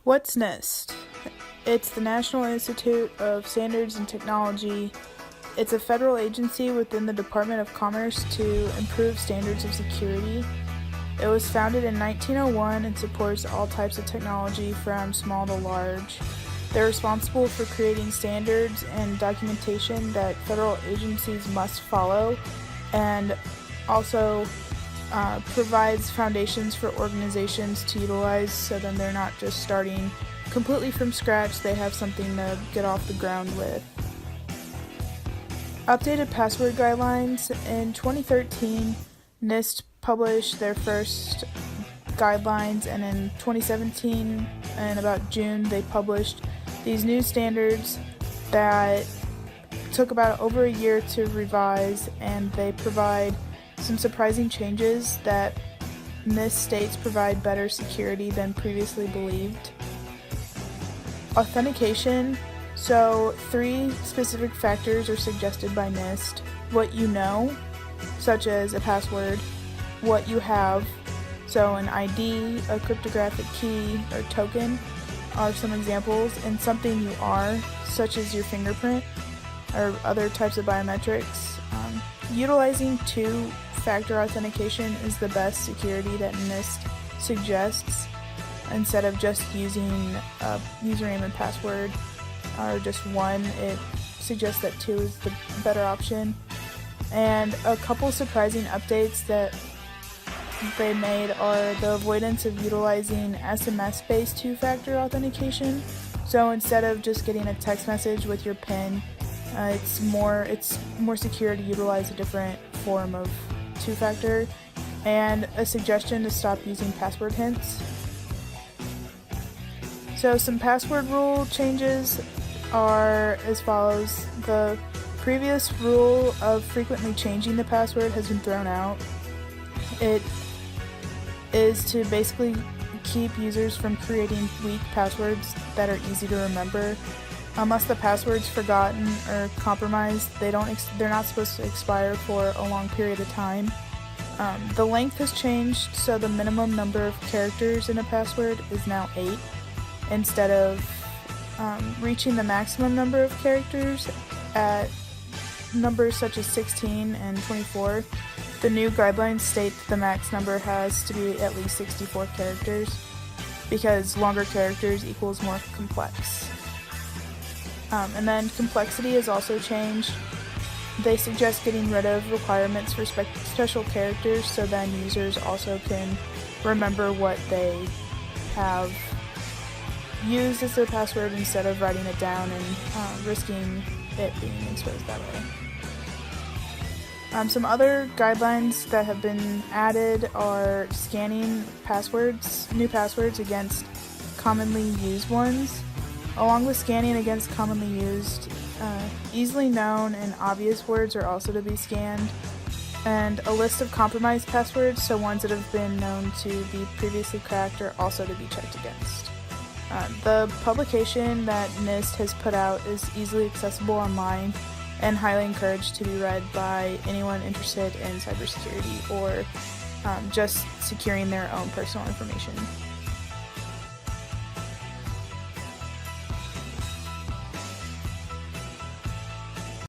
What's NIST? It's the National Institute of Standards and Technology. It's a federal agency within the Department of Commerce to improve standards of security. It was founded in 1901 and supports all types of technology from small to large. They're responsible for creating standards and documentation that federal agencies must follow, and also provides foundations for organizations to utilize, so then they're not just starting completely from scratch, they have something to get off the ground with. Updated password guidelines. In 2013, NIST published their first guidelines, and in 2017, in about June, they published these new standards that took about over a year to revise, and they provide some surprising changes that NIST states provide better security than previously believed. Authentication. So 3 specific factors are suggested by NIST. What you know, such as a password, what you have, so an ID, a cryptographic key, or token are some examples, and something you are, such as your fingerprint or other types of biometrics. Utilizing 2-factor authentication is the best security that NIST suggests, instead of just using a username and password or just one. It suggests that 2 is the better option. And a couple surprising updates that they made are the avoidance of utilizing SMS-based 2-factor authentication. So instead of just getting a text message with your PIN, it's more secure to utilize a different form of 2-factor, and a suggestion to stop using password hints. So some password rule changes are as follows. The previous rule of frequently changing the password has been thrown out. It is to basically keep users from creating weak passwords that are easy to remember. Unless the password's forgotten or compromised, they're not supposed to expire for a long period of time. The length has changed, so the minimum number of characters in a password is now 8, instead of reaching the maximum number of characters at numbers such as 16 and 24. The new guidelines state that the max number has to be at least 64 characters, because longer characters equals more complex. And then complexity has also changed. They suggest getting rid of requirements for special characters, so then users also can remember what they have used as their password instead of writing it down and risking it being exposed that way. Some other guidelines that have been added are scanning new passwords against commonly used ones. Along with scanning against commonly used, easily known and obvious words are also to be scanned, and a list of compromised passwords, so ones that have been known to be previously cracked, are also to be checked against. The publication that NIST has put out is easily accessible online and highly encouraged to be read by anyone interested in cybersecurity or just securing their own personal information.